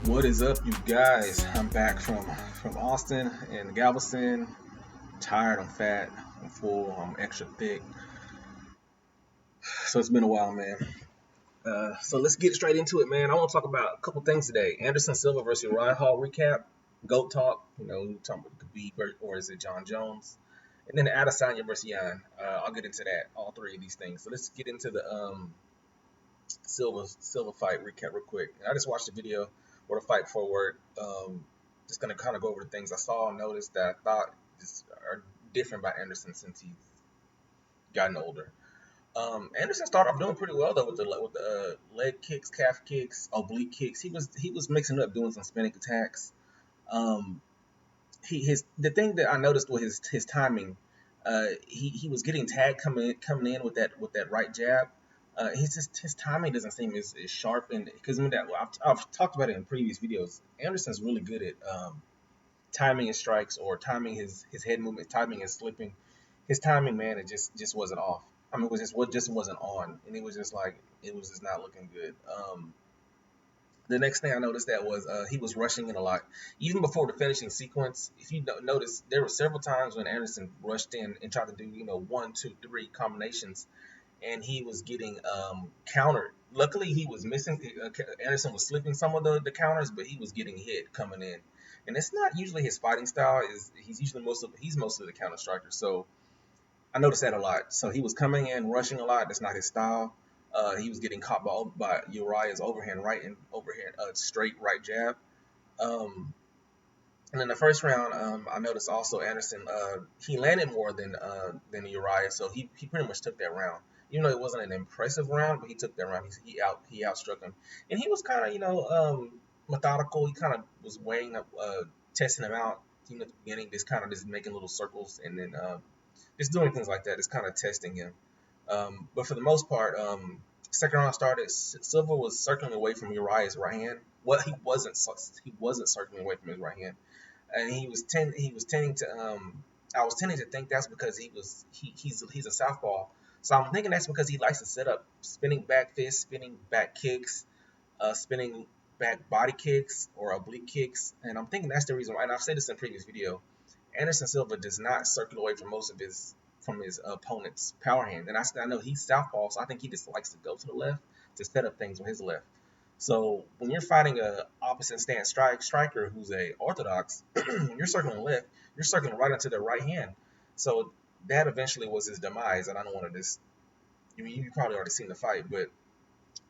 What is up, you guys? I'm back from Austin and Galveston. Tired, I'm fat, I'm full, I'm extra thick. So it's been a while, man. So let's get straight into it, man. I want to talk about a couple things today. Anderson Silva versus Uriah Hall recap, GOAT talk. Talking about Khabib or is it John Jones? And then Adesanya versus Yan. I'll get into that, all three of these things. So let's get into the Silva fight recap real quick. And I just watched the video or the fight forward. Just gonna kind of go over the things I saw and noticed that I thought just are different by Anderson since he's gotten older. Anderson started off doing pretty well though with the leg kicks, calf kicks, oblique kicks. He was mixing up, doing some spinning attacks. Um, his the thing that I noticed was his timing. He was getting tagged coming in with that right jab. His timing doesn't seem as sharp, and because I've talked about it in previous videos. Anderson's really good at timing his strikes or timing his head movement, timing his slipping. His timing, man, it just wasn't off. I mean, it was just what just wasn't on, and it was just like it was just not looking good. The next thing I noticed that was he was rushing in a lot. Even before the finishing sequence, if you notice, there were several times when Anderson rushed in and tried to do, one, two, three combinations, and he was getting countered. Luckily, he was missing. Anderson was slipping some of the counters, but he was getting hit coming in. And it's not usually his fighting style. Is he's usually he's mostly the counter striker. So I noticed that a lot. So he was coming in, rushing a lot. That's not his style. He was getting caught by Uriah's overhand right and overhand straight right jab. Um, and in the first round, I noticed also Anderson he landed more than Uriah, so he pretty much took that round. Even though it wasn't an impressive round, but he took that round. He outstruck him, and he was kind of methodical. He kind of was weighing up, testing him out. At the beginning, just making little circles, and then just doing things like that. Just kind of testing him. But for the most part, second round started. Silva was circling away from Uriah's right hand. Well, he wasn't circling away from his right hand, and he was tending to I was tending to think that's because he's a southpaw. So I'm thinking that's because he likes to set up spinning back fists, spinning back kicks, spinning back body kicks or oblique kicks, and I'm thinking that's the reason why. And I've said this in a previous video. Anderson Silva does not circle away from most of his opponent's power hand, and I know he's southpaw, so I think he just likes to go to the left to set up things with his left. So when you're fighting a opposite stance striker who's a orthodox, when you're circling left, you're circling right into their right hand. So that eventually was his demise, and I don't want to just. You probably already seen the fight, but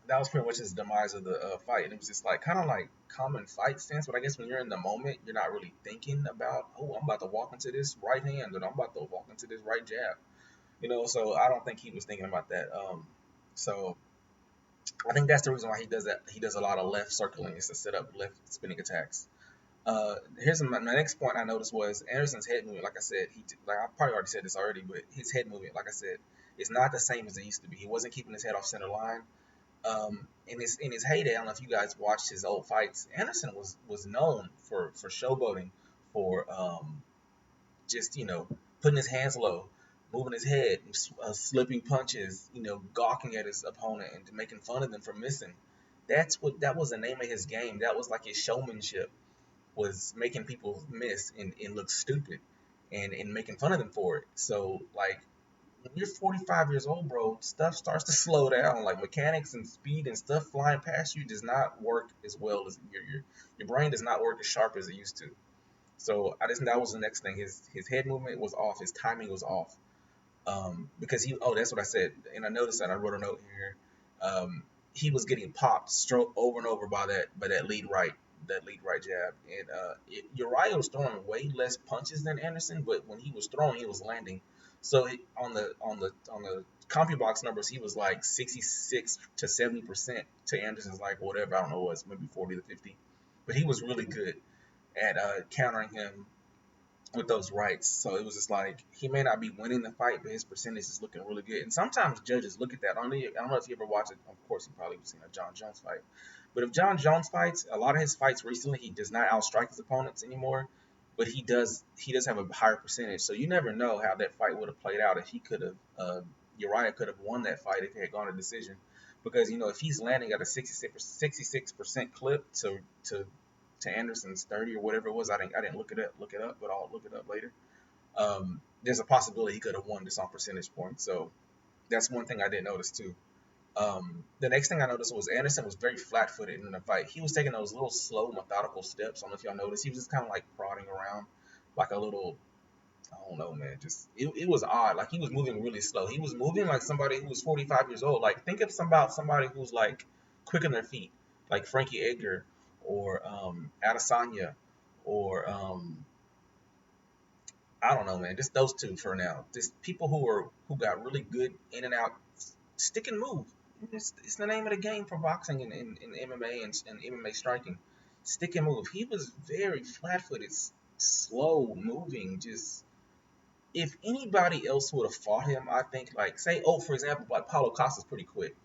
that was pretty much his demise of the fight. And it was just like kind of like common fight stance, but I guess when you're in the moment, you're not really thinking about, oh, I'm about to walk into this right hand, and I'm about to walk into this right jab. So I don't think he was thinking about that. So I think that's the reason why he does that. He does a lot of left circling, is to set up left spinning attacks. Here's my next point I noticed was Anderson's head movement. Like I said, like I probably already said this already, but his head movement, like I said, is not the same as it used to be. He wasn't keeping his head off center line. In his heyday, I don't know if you guys watched his old fights. Anderson was known for showboating, for just putting his hands low, moving his head, slipping punches, gawking at his opponent and making fun of them for missing. That was the name of his game. That was like his showmanship, was making people miss and look stupid, and making fun of them for it. So like when you're 45 years old, bro, stuff starts to slow down. Like mechanics and speed and stuff flying past you does not work as well as your brain does not work as sharp as it used to. So I just that was the next thing. His head movement was off. His timing was off. Because that's what I said, and I noticed that I wrote a note here. He was getting popped stroke over and over by that lead right jab, and Uriah was throwing way less punches than Anderson, but when he was throwing, he was landing. So on the CompuBox numbers, he was like 66 to 70% to Anderson's like whatever, I don't know, was maybe 40 to 50, but he was really good at countering him with those rights. So it was just like he may not be winning the fight, but his percentage is looking really good. And sometimes judges look at that. I don't know if you ever watch it. Of course, you probably seen a John Jones fight. But if John Jones fights, a lot of his fights recently, he does not outstrike his opponents anymore. But he does have a higher percentage. So you never know how that fight would have played out if he could have Uriah could have won that fight if it had gone to decision. Because if he's landing at a 66% clip to to Anderson's 30 or whatever it was. I didn't look it up, but I'll look it up later. There's a possibility he could have won this on percentage points. So that's one thing I did notice too. The next thing I noticed was Anderson was very flat-footed in the fight. He was taking those little slow, methodical steps. I don't know if y'all noticed. He was just kind of like prodding around, like a little. I don't know, man. Just it was odd. Like he was moving really slow. He was moving like somebody who was 45 years old. Like think of somebody who's like quick on their feet, like Frankie Edgar or Adesanya or I don't know, man. Just those two for now. Just people who got really good in and out, stick and move. It's the name of the game for boxing and MMA and MMA striking. Stick and move. He was very flat-footed, slow moving. Just if anybody else would have fought him, I think like say, oh, for example, like Paulo Costa's pretty quick.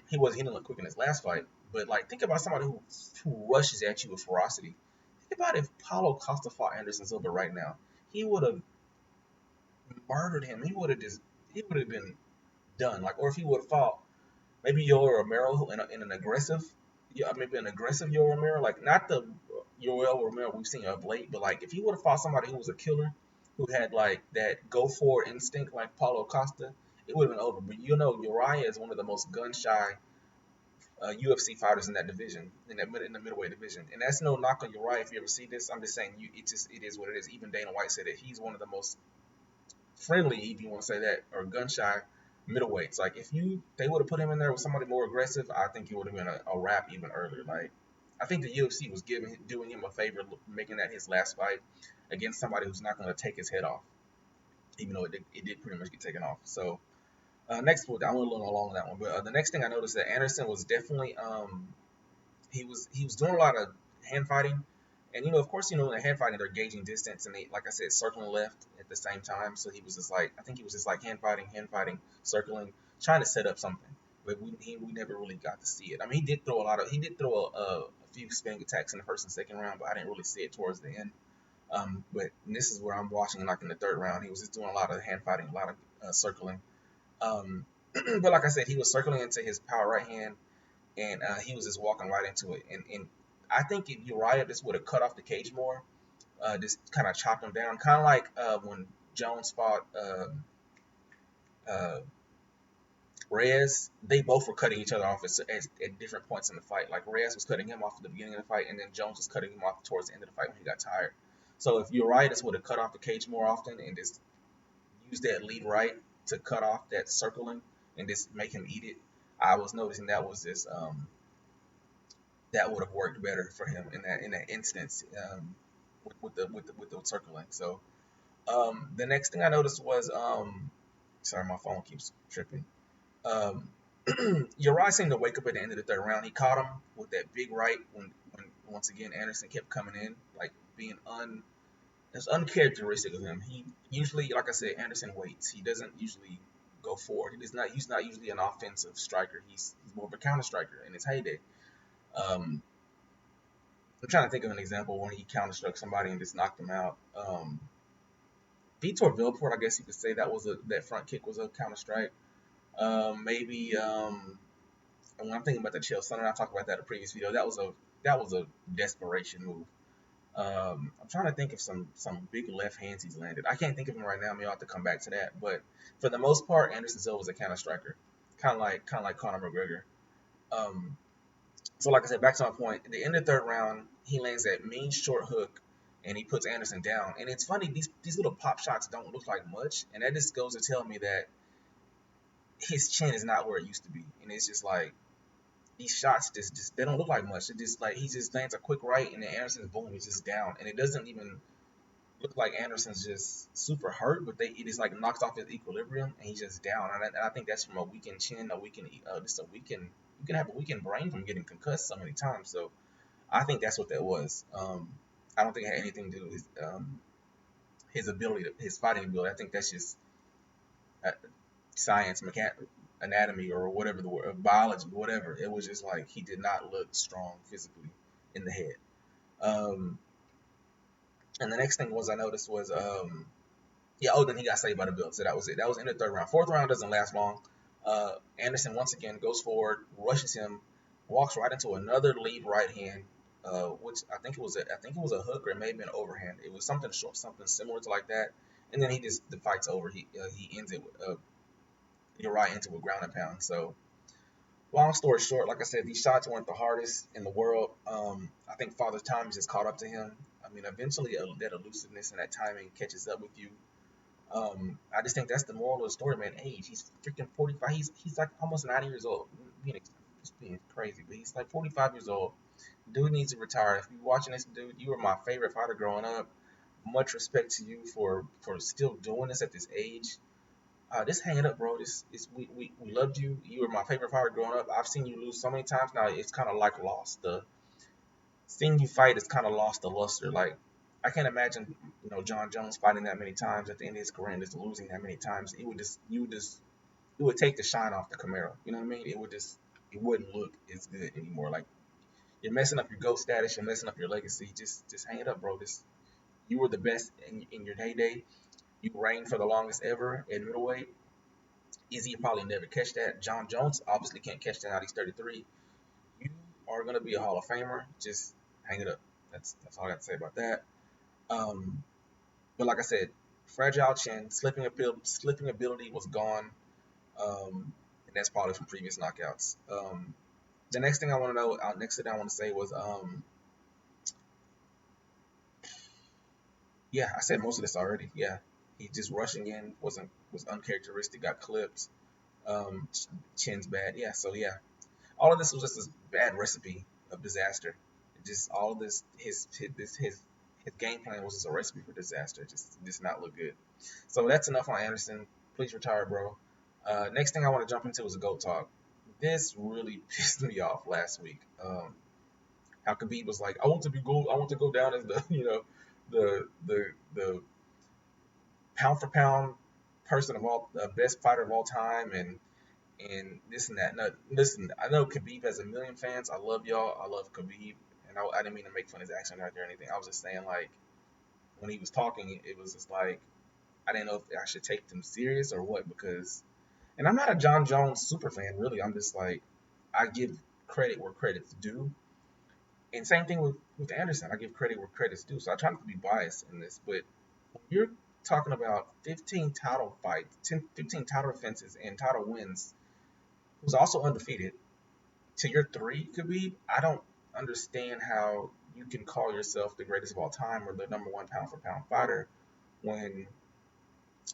He didn't look quick in his last fight, but like think about somebody who rushes at you with ferocity. Think about if Paulo Costa fought Anderson Silva right now. He would have murdered him. He would have been done. Like, or if he would have fought maybe Yoel Romero in an aggressive, yeah, maybe an aggressive Yoel Romero, like not the Yoel Romero we've seen of late, but like if he would have fought somebody who was a killer, who had like that go forward instinct like Paulo Costa, it would have been over. But you know, Uriah is one of the most gun shy UFC fighters in that division, in the middleweight division, and that's no knock on Uriah. If you ever see this, I'm just saying it is what it is. Even Dana White said that he's one of the most friendly, if you want to say that, or gun shy middleweights. Like if they would have put him in there with somebody more aggressive, I think it would have been a wrap even earlier. Like I think the UFC was doing him a favor, making that his last fight against somebody who's not going to take his head off, even though it did pretty much get taken off. So next, I went a little long on that one, but the next thing I noticed that Anderson was definitely he was doing a lot of hand fighting, and of course, in the hand fighting they're gauging distance, and they, like I said, circling left at the same time. So he was just like, I think he was just like hand fighting, circling, trying to set up something. But we never really got to see it. I mean, he did throw a few spinning attacks in the first and second round, but I didn't really see it towards the end. But this is where I'm watching, like in the third round, he was just doing a lot of hand fighting, a lot of circling. But like I said, he was circling into his power right hand, and he was just walking right into it. And I think if Uriah just would have cut off the cage more, just kind of chopped him down, kind of like when Jones fought Reyes. They both were cutting each other off at different points in the fight. Like Reyes was cutting him off at the beginning of the fight, and then Jones was cutting him off towards the end of the fight when he got tired. So if Uriah just would have cut off the cage more often and just used that lead right to cut off that circling and just make him eat it, I was noticing that was just that would have worked better for him in that instance with the circling. So the next thing I noticed was sorry, my phone keeps tripping. Uriah seemed to wake up at the end of the third round. He caught him with that big right when once again Anderson kept coming in, like being it's uncharacteristic of him. He usually, like I said, Anderson waits. He doesn't usually go forward. He's not usually an offensive striker. He's more of a counter striker in his heyday. I'm trying to think of an example when he counter struck somebody and just knocked them out. Vitor Belfort, I guess you could say that front kick was a counter strike. Maybe when I'm thinking about the Chael Sonnen, I talked about that in a previous video. That was a desperation move. I'm trying to think of some big left hands he's landed. I can't think of him right now. Maybe I'll have to come back to that. But for the most part, Anderson Silva was a counter striker, kind of like Conor McGregor. So like I said, back to my point. At the end of the third round, he lands that mean short hook, and he puts Anderson down. And it's funny, these little pop shots don't look like much, and that just goes to tell me that his chin is not where it used to be. And it's just like these shots just they don't look like much. It just like he just lands a quick right, and then Anderson's boom, he's just down, and it doesn't even look like Anderson's just super hurt, but it just like knocks off his equilibrium, and he's just down. And I think that's from a weakened chin, you can have a weakened brain from getting concussed so many times. So I think that's what that was. I don't think it had anything to do with his ability, his fighting ability. I think that's just science, anatomy, or whatever the word, biology, whatever. It was just like he did not look strong physically in the head. And the next thing I noticed was, then he got saved by the belt. So that was it. That was in the third round. Fourth round doesn't last long. Anderson once again goes forward, rushes him, walks right into another lead right hand, which I think it was a hook or it may have been an overhand. It was something short, something similar to like that. And then the fight's over. He ends it with Uriah ends it with ground and pound. So long story short, like I said, these shots weren't the hardest in the world. I think Father Time just caught up to him. I mean, eventually that elusiveness and that timing catches up with you. I just think that's the moral of the story, man. Age, he's freaking 45. He's like almost 90 years old. Just being crazy, but he's like 45 years old. Dude needs to retire. If you're watching this, dude, you were my favorite fighter growing up. Much respect to you for still doing this at this age. Just hang it up, bro. We loved you. You were my favorite fighter growing up. I've seen you lose so many times now. It's kind of like lost the seeing you fight. It's kind of lost the luster. Like I can't imagine, John Jones fighting that many times at the end of his career and just losing that many times. It would take the shine off the Camaro. You know what I mean? It wouldn't look as good anymore. Like you're messing up your GOAT status. You're messing up your legacy. Just hang it up, bro. You were the best in your heyday. You reigned for the longest ever at middleweight. Izzy probably never catch that. John Jones obviously can't catch that out. He's 33. You are gonna be a Hall of Famer. Just hang it up. That's all I got to say about that. Um, but like I said, fragile chin, slipping ability was gone, and that's probably from previous knockouts. The next thing I want to know, next thing I want to say was, yeah, I said most of this already. Yeah, he just rushing in was uncharacteristic, got clipped. Um, chin's bad. Yeah, so yeah, all of this was just a bad recipe of disaster. Just all of this, his game plan was just a recipe for disaster. Just not look good. So that's enough on Anderson. Please retire, bro. Next thing I want to jump into is a GOAT talk. This really pissed me off last week. How Khabib was like, I want to go down as the the pound for pound person of all, the best fighter of all time, and this and that. No, listen, I know Khabib has a million fans. I love y'all. I love Khabib, and I didn't mean to make fun of his accent right there or anything. I was just saying like when he was talking, it was just like I didn't know if I should take them serious or what because, and I'm not a John Jones super fan really. I'm just like I give credit where credit's due, and same thing with Anderson. I give credit where credit's due. So I try not to be biased in this, but when you're talking about 15 title fights, 15 title defenses, and title wins, who's also undefeated, to your three, Khabib, I don't understand how you can call yourself the greatest of all time or the number one pound for pound fighter when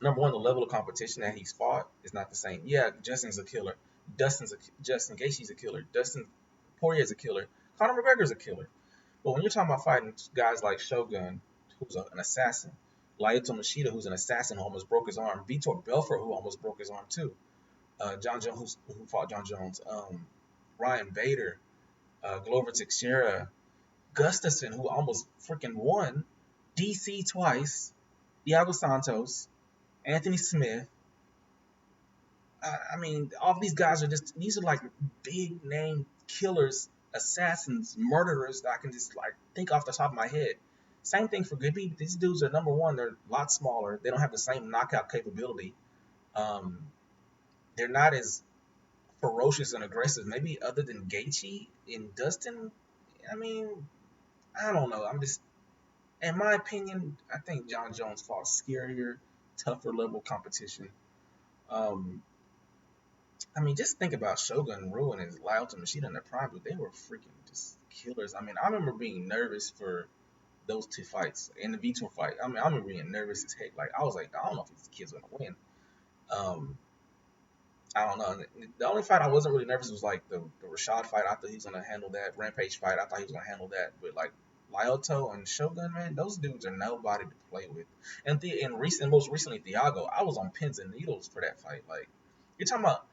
number one, the level of competition that he's fought is not the same. Yeah, Justin's a killer. Justin Gaethje's a killer. Dustin Poirier's a killer. Conor McGregor's a killer. But when you're talking about fighting guys like Shogun, who's an assassin, Lyoto Machida, who's an assassin who almost broke his arm, Vitor Belfort, who almost broke his arm too, John Jones, who fought John Jones, Ryan Bader, Glover Teixeira, Gustafsson, who almost freaking won, DC twice, Thiago Santos, Anthony Smith. I mean, all these guys are these are like big name killers, assassins, murderers that I can just like think off the top of my head. Same thing for Khabib. These dudes are number one. They're a lot smaller. They don't have the same knockout capability. Um, they're not as ferocious and aggressive. Maybe other than Gaethje and Dustin. I mean, I don't know. In my opinion, I think John Jones fought scarier, tougher level competition. Um, I mean, just think about Shogun Rue and Lyoto Machida in their prime, but they were freaking just killers. I mean, I remember being nervous for those two fights and the Vitor fight. I mean, I remember being nervous as heck. Like, I was like, I don't know if these kids are gonna win. Um, I don't know. The only fight I wasn't really nervous was like the Rashad fight. I thought he was gonna handle that. Rampage fight. I thought he was gonna handle that. But like Lyoto and Shogun, man, those dudes are nobody to play with. And most recently, Thiago, I was on pins and needles for that fight. Like you're talking about.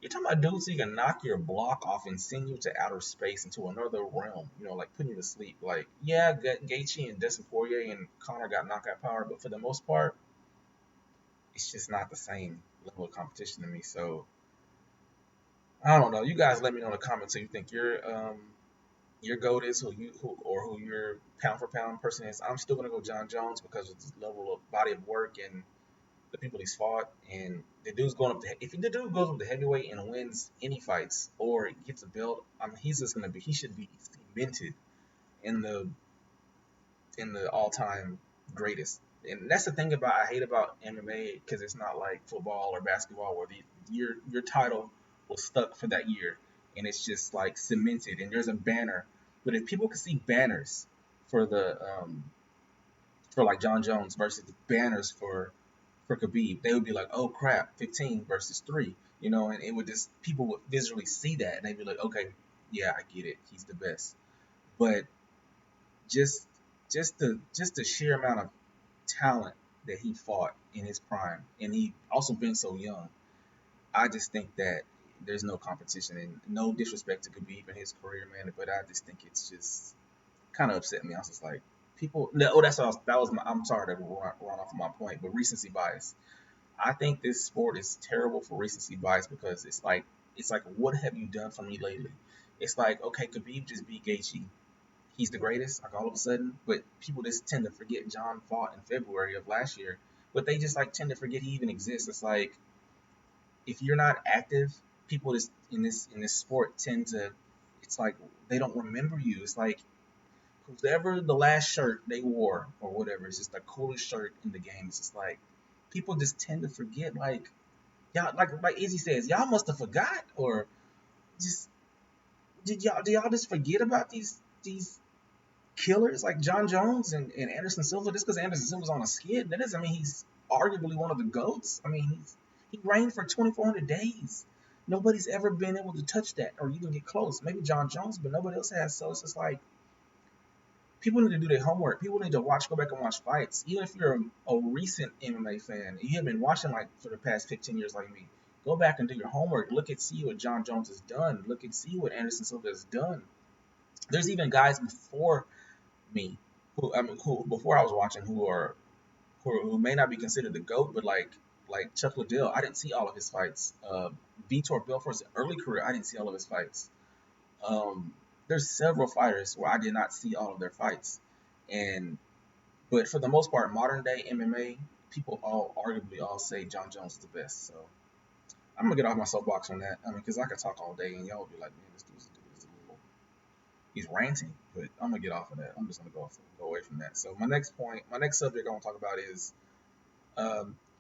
You're talking about dudes who can knock your block off and send you to outer space into another realm, like putting you to sleep. Like, yeah, Gaethje and Dustin Poirier and Conor got knockout power, but for the most part, it's just not the same level of competition to me. So, I don't know. You guys let me know in the comments who you think your GOAT is, who your pound for pound person is. I'm still gonna go John Jones because of his level of body of work and the people he's fought, and the dude's going up. If the dude goes up to heavyweight and wins any fights or gets a belt, I mean, he should be cemented in the all-time greatest. And that's the thing about I hate about MMA because it's not like football or basketball where your title was stuck for that year and it's just like cemented and there's a banner. But if people could see banners for the for like John Jones versus banners for Khabib, they would be like, oh crap, 15 versus 3, and it would just people would visually see that and they'd be like, okay, yeah, I get it, he's the best. But just just the sheer amount of talent that he fought in his prime, and he also been so young. I just think that there's no competition, and no disrespect to Khabib in his career, man, but I just think it's just kind of upset me. I was just like, people. No, oh, that's what I was, that was my. I'm sorry to run off of my point, but recency bias. I think this sport is terrible for recency bias because it's like what have you done for me lately? It's like okay, Khabib just beat Gaethje, he's the greatest, like all of a sudden. But people just tend to forget John fought in February of last year. But they just like tend to forget he even exists. It's like if you're not active, people just in this sport tend to. It's like they don't remember you. It's like whoever the last shirt they wore or whatever is just the coolest shirt in the game. It's just like people just tend to forget. Like y'all, like Izzy says, y'all must have forgot or just did y'all just forget about these killers like John Jones and Anderson Silva. Just because Anderson Silva's on a skid, that doesn't mean he's arguably one of the GOATs. I mean, he reigned for 2,400 days. Nobody's ever been able to touch that or even get close. Maybe John Jones, but nobody else has. So it's just like people need to do their homework. People need to go back and watch fights. Even if you're a recent MMA fan, you have been watching like for the past 15 years like me. Go back and do your homework. Look and see what John Jones has done. Look and see what Anderson Silva has done. There's even guys before me who before I was watching who may not be considered the GOAT, but like Chuck Liddell, I didn't see all of his fights. Vitor Belfort's early career, I didn't see all of his fights. Um, there's several fighters where I did not see all of their fights, and but for the most part, modern day MMA, people all arguably all say John Jones is the best. So I'm gonna get off my soapbox on that. I mean, because I could talk all day and y'all would be like, man, this dude's a little he's ranting, but I'm gonna get off of that. I'm just gonna go away from that. So my next subject I want to talk about is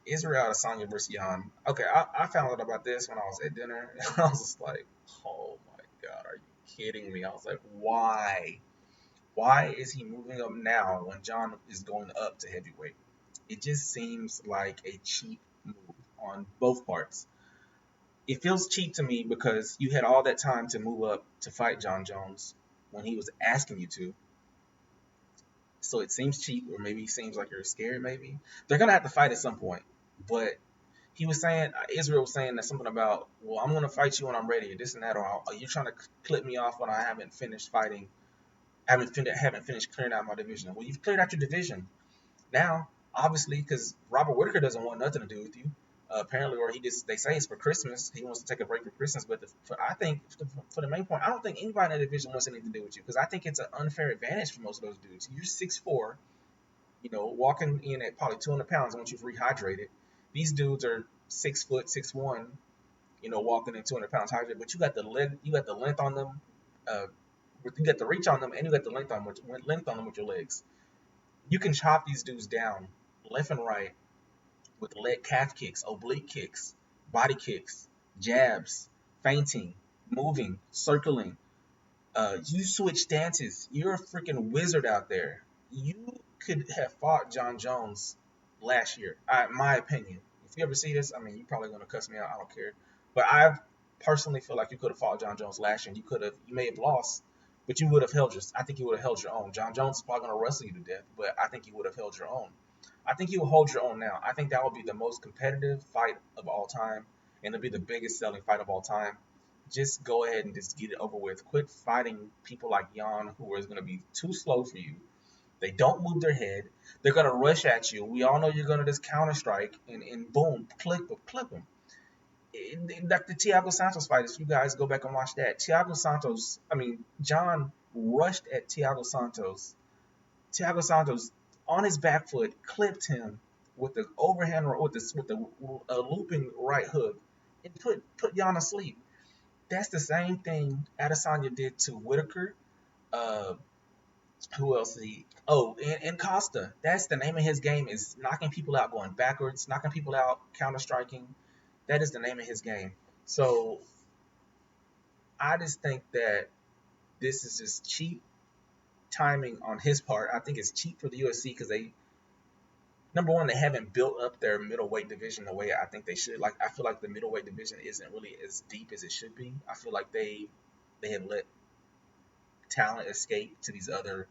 Israel Adesanya versus Jan. Okay, I found out about this when I was at dinner, and I was just like, oh my god, are you kidding me? I was like, why? Why is he moving up now when John is going up to heavyweight? It just seems like a cheap move on both parts. It feels cheap to me because you had all that time to move up to fight John Jones when he was asking you to. So it seems cheap, or maybe it seems like you're scared. Maybe they're gonna have to fight at some point. But he was saying, Israel was saying that something about, well, I'm gonna fight you when I'm ready, this and that, or are you trying to clip me off when I haven't finished fighting, haven't finished clearing out my division? Well, you've cleared out your division. Now, obviously, because Robert Whitaker doesn't want nothing to do with you, apparently, or they say it's for Christmas. He wants to take a break for Christmas. But I think for the main point, I don't think anybody in that division wants anything to do with you because I think it's an unfair advantage for most of those dudes. You're 6'4", walking in at probably 200 pounds once you've rehydrated. These dudes are 6 foot, 6'1", walking in 200 pounds hydrated. But you got the length on them, uh, you got the reach on them, and you got the length on them with your legs. You can chop these dudes down left and right with leg calf kicks, oblique kicks, body kicks, jabs, feinting, moving, circling. You switch stances. You're a freaking wizard out there. You could have fought John Jones last year, my opinion. If you ever see this, I mean, you're probably going to cuss me out. I don't care. But I personally feel like you could have fought John Jones last year. You may have lost, but you would have I think you would have held your own. John Jones is probably going to wrestle you to death, but I think you would have held your own. I think you will hold your own now. I think that will be the most competitive fight of all time, and it'll be the biggest selling fight of all time. Just go ahead and just get it over with. Quit fighting people like Jan, who is going to be too slow for you. They don't move their head. They're going to rush at you. We all know you're going to just counter strike and boom, clip them. Like the Thiago Santos fight, if you guys go back and watch that, John rushed at Thiago Santos. Thiago Santos on his back foot clipped him with the overhand with the looping right hook and put Jan to sleep. That's the same thing Adesanya did to Whitaker. Uh, Who else is he? Oh, and Costa. That's the name of his game, is knocking people out, going backwards, knocking people out, counter striking. That is the name of his game. So I just think that this is just cheap timing on his part. I think it's cheap for the UFC because they, number one, they haven't built up their middleweight division the way I think they should. Like, I feel like the middleweight division isn't really as deep as it should be. I feel like they have let talent escape to these other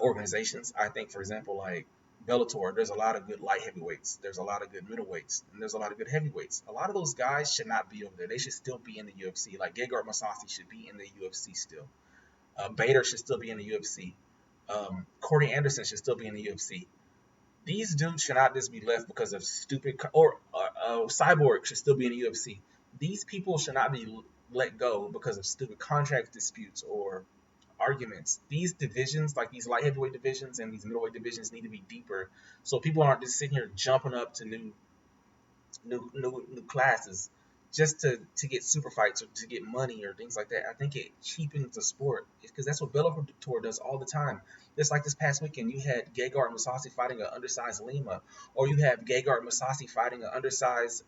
organizations. I think, for example, like Bellator, there's a lot of good light heavyweights. There's a lot of good middleweights, and there's a lot of good heavyweights. A lot of those guys should not be over there. They should still be in the UFC. Like Gegard Mousasi should be in the UFC still. Bader should still be in the UFC. Corey Anderson should still be in the UFC. These dudes should not just be left because of stupid, or Cyborg should still be in the UFC. These people should not be let go because of stupid contract disputes or arguments. These divisions, like these light heavyweight divisions and these middleweight divisions, need to be deeper, so people aren't just sitting here jumping up to new classes just to get super fights or to get money or things like that. I think it cheapens the sport because that's what Bellator does all the time. Just like this past weekend, you had Gegard Mousasi fighting an undersized Lima, or you have Gegard Mousasi fighting an undersized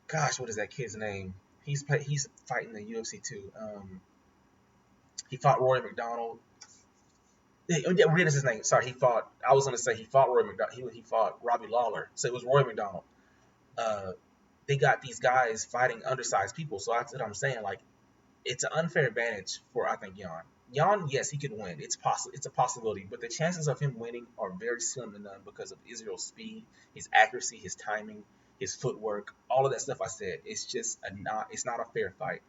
gosh, what is that kid's name? He's fighting the UFC too. He fought Rory McDonald. Yeah, Reed is his name. Sorry, he fought. I was gonna say he fought Rory McDonald. He fought Robbie Lawler. So it was Rory McDonald. Uh, they got these guys fighting undersized people. So that's what I'm saying. Like, it's an unfair advantage for, I think, Jan. Jan, yes, he could win. It's possible. It's a possibility, but the chances of him winning are very slim to none because of Israel's speed, his accuracy, his timing, his footwork, all of that stuff I said. It's just it's not a fair fight,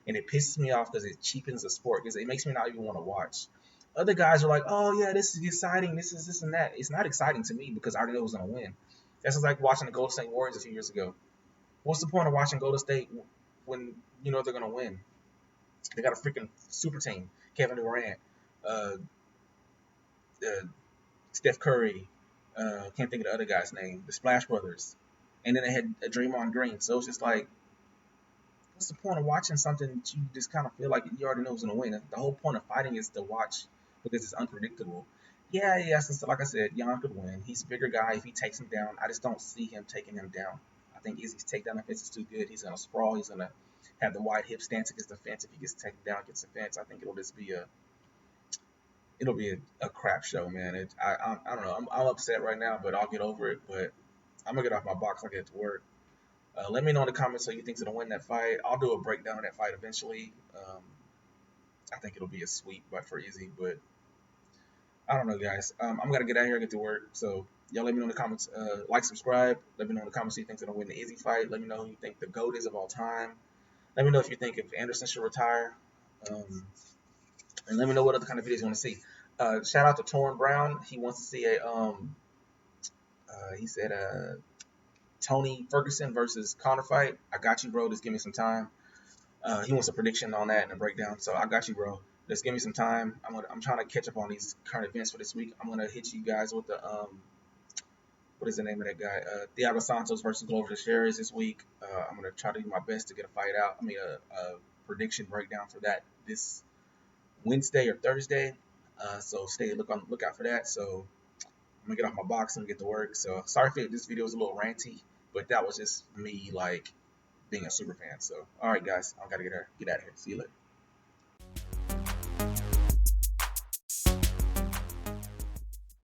and it pisses me off because it cheapens the sport because it makes me not even want to watch. Other guys are like, oh yeah, this is exciting. This is this and that. It's not exciting to me because I already know who's gonna win. That's just like watching the Golden State Warriors a few years ago. What's the point of watching Golden State when you know they're gonna win? They got a freaking super team. Kevin Durant, uh, uh, Steph Curry, can't think of the other guy's name, the Splash Brothers, and then they had Draymond Green. So it's just like, what's the point of watching something that you just kind of feel like you already know who's gonna win? The whole point of fighting is to watch because it's unpredictable. Yeah, so like I said, Jan could win. He's a bigger guy. If he takes him down, I just don't see him taking him down. I think Izzy's takedown defense is too good. He's gonna sprawl. He's gonna have the wide hip stance against the fence. If he gets taken down against the fence, I think it'll be a crap show, man. I don't know. I'm upset right now, but I'll get over it. But I'm gonna get off my box. I get to work. Let me know in the comments who you think's gonna win that fight. I'll do a breakdown of that fight eventually. I think it'll be a sweep, but for Izzy. But I don't know, guys. I'm gonna get out here and get to work. So y'all let me know in the comments. Like, subscribe. Let me know in the comments who you think's gonna win the Izzy fight. Let me know who you think the GOAT is of all time. Let me know if you think if Anderson should retire. And let me know what other kind of videos you want to see. Shout out to Torrin Brown. He wants to see he said Tony Ferguson versus Conor fight. I got you, bro. Just give me some time. He wants a prediction on that and a breakdown. So I got you, bro. Just give me some time. I'm trying to catch up on these current events for this week. I'm gonna hit you guys with the what is the name of that guy? Thiago Santos versus Glover Teixeira this week. I'm gonna try to do my best to get a fight out. I mean a prediction breakdown for that this Wednesday or Thursday. So look out for that. So I'm gonna get off my box and get to work. So sorry if this video was a little ranty, but that was just me like being a super fan. So all right, guys, I gotta get out of here. See you later.